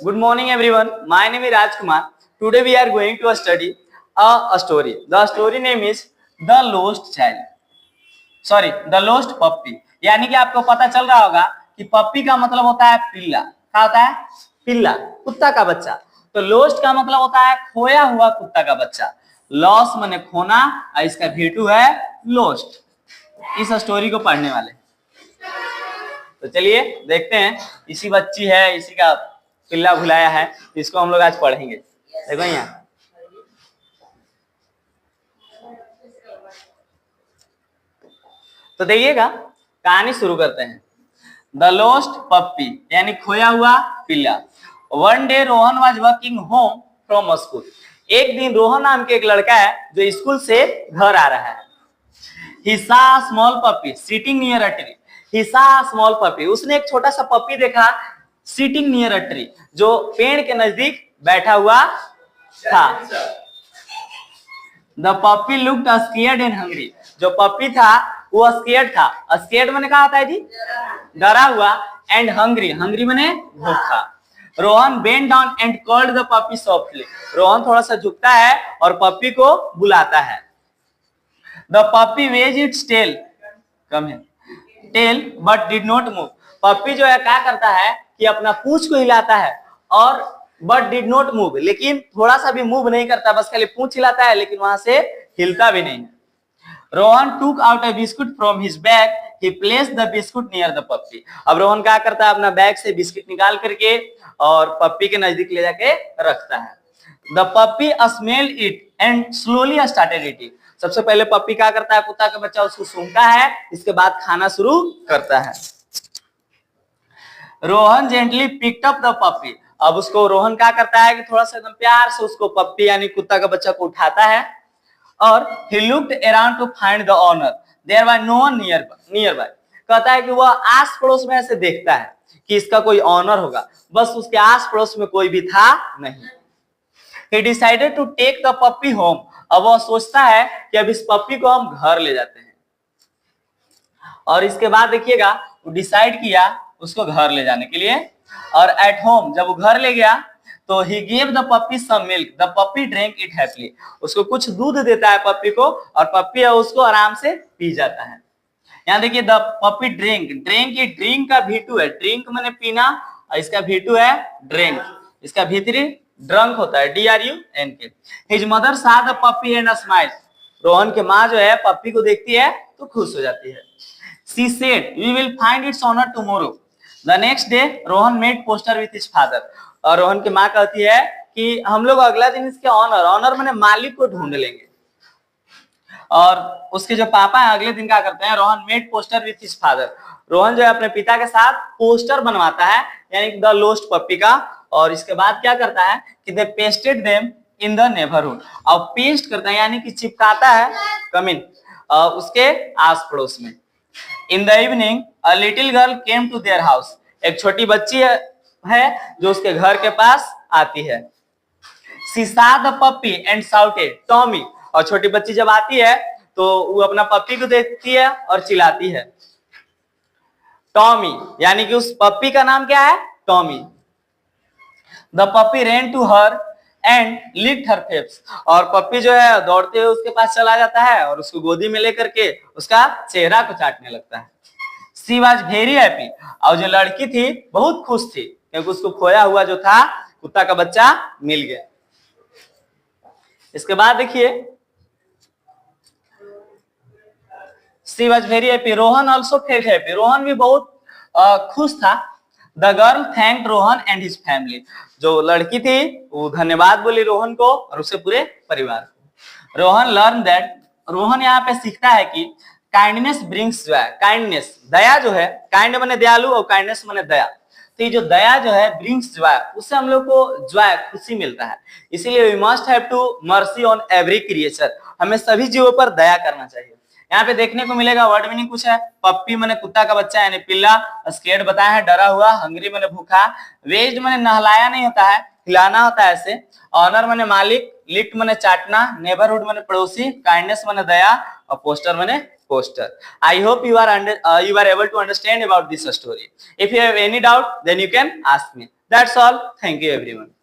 Good morning, everyone. My name is Rajkumar. Today we are going to study a story. The story name is The Lost Child. Sorry, The Lost Puppy. यानी कि आपको पता चल रहा होगा कि पप्पी का मतलब होता है पिल्ला। क्या होता है? पिल्ला, कुत्ता का बच्चा। तो लोस्ट का मतलब होता है खोया हुआ कुत्ता का बच्चा। लॉस माने खोना और इसका भेटू है लोस्ट। इस स्टोरी को पढ़ने वाले, तो चलिए देखते हैं। इसी बच्ची है, इसी का पिल्ला भुलाया है, इसको हम लोग आज पढ़ेंगे। देखो यहाँ, तो देखिएगा, कहानी शुरू करते हैं। द लॉस्ट पप्पी यानी खोया हुआ पिल्ला। One day Rohan was working home from school. एक दिन रोहन नाम के एक लड़का है जो स्कूल से घर आ रहा है। He saw a small puppy sitting near a tree. He saw a small puppy. उसने एक छोटा सा पप्पी देखा sitting near a tree, जो पेड़ के नजदीक बैठा हुआ था। The puppy looked scared and hungry. जो पप्पी था वो scared था। scared माने क्या होता है जी? डरा हुआ। and hungry, hungry माने भूखा। Rohan bent down and called the puppy softly. Rohan थोड़ा सा झुकता है और पप्पी को बुलाता है। The puppy wagged its tail, come here, tail but did not move. पप्पी जो है क्या करता है कि अपना पूंछ को हिलाता है और but did not move, लेकिन थोड़ा सा भी मूव नहीं करता, बस खाली पूंछ हिलाता है, लेकिन वहां से हिलता भी नहीं। Rohan took out a biscuit from his bag. He placed the biscuit near the puppy. अब रोहन क्या करता है, अपना बैग से बिस्किट निकाल करके और पप्पी के नजदीक ले जाके रखता है। The puppy smelled it and slowly started eating. सबसे पहले पप्पी क्या करता है, कुत्ता का बच्चा उसको सूंघता है, इसके बाद खाना शुरू करता है। Rohan gently picked up the puppy. अब उसको रोहन क्या करता है कि थोड़ा सा एकदम प्यार से उसको पप्पी यानी कुत्ता का बच्चा को उठाता है और he looked around to find the owner. There was no one nearby. कहता है कि वह आस पड़ोस में ऐसे देखता है कि इसका कोई ऑनर होगा, बस उसके आस पड़ोस में कोई भी था नहीं। He decided to take the puppy home. अब वह सोचता है कि अब इस पप्पी को हम घर ले जाते हैं। और इसके बाद देखिएगा, वो डिसाइड किया उसको घर ले जाने के लिए। और एट होम जब वो घर ले गया तो he gave the puppy some milk. The puppy drank it happily. उसको कुछ दूध देता है पप्पी को और पप्पी है उसको आराम से पी जाता है। यहाँ देखिए, द पप्पी ड्रिंक, ड्रिंक ये ड्रिंक का भीटू है, ड्रिंक माने पीना और इसका भीटू है ड्रिंक, इसका भीतरी ड्रंक होता है, DRUNK. His mother saw the puppy and smiled. Rohan के माँ जो है पप्पी को देखती है तो खुश हो जाती है। She said, "We will find its owner tomorrow." The next day, Rohan made poster with his father. और रोहन की माँ कहती है कि हम लोग अगला दिन इसके ऑनर माने मालिक को ढूंढ लेंगे। और उसके जो पापा है अगले दिन क्या करते हैं, Rohan made poster with his father. Rohan जो है अपने पिता के साथ पोस्टर बनवाता है यानी द लोस्ट पप्पी का। और इसके बाद क्या करता है कि they pasted them in the neighbourhood. और पेस्ट करता है यानी कि चिपकाता है, कमिन, उसके आस पड़ोस में। In the evening a little girl came to their house. एक छोटी बच्ची है जो उसके घर के पास आती है। She saw the puppy and shouted, "Tommy!" और छोटी बच्ची जब आती है तो वो अपना पप्पी को देखती है और चिल्लाती है टॉमी, यानी कि उस पप्पी का नाम क्या है, Tommy. The puppy ran to her and licked her face. और पप्पी जो है दौड़ते हुए उसके पास चला जाता है और उसको गोदी में लेकर के उसका चेहरा को चाटने लगता है। She was very happy. और जो लड़की थी बहुत खुश थी क्योंकि उसको खोया हुआ जो था कुत्ता का बच्चा मिल गया। इसके बाद देखिए, She was very happy. Rohan also felt happy. Rohan भी बहुत खुश था। The girl thanked Rohan and his family. जो लड़की थी वो धन्यवाद बोली रोहन को और उसके पूरे परिवार को। रोहन learned that, रोहन यहाँ पे सीखता है कि काइंडनेस ब्रिंग्स जॉय। काइंडनेस, दया जो है, काइंड माने दयालु और काइंडनेस माने दया। तो ये जो दया जो है ब्रिंग्स जॉय, उससे हम लोग को जॉय, खुशी मिलता है। इसीलिए we must have to mercy on every creature. हमें सभी जीवों पर दया करना चाहिए। यहाँ पे देखने को मिलेगा वर्ड मीनिंग कुछ है। पप्पी माने कुत्ता का बच्चा यानी पिल्ला, स्केर्ड बताया है डरा हुआ, हंग्री माने भूखा, वेज्ड माने नहलाया नहीं होता है, हिलाना होता है ऐसे, ऑनर माने मालिक, लिक्ट माने चाटना, नेबरहुड माने पड़ोसी, काइंडनेस माने दया और पोस्टर माने poster. I hope you are able to understand about this story. If you have any doubt, then you can ask me. That's all. Thank you everyone.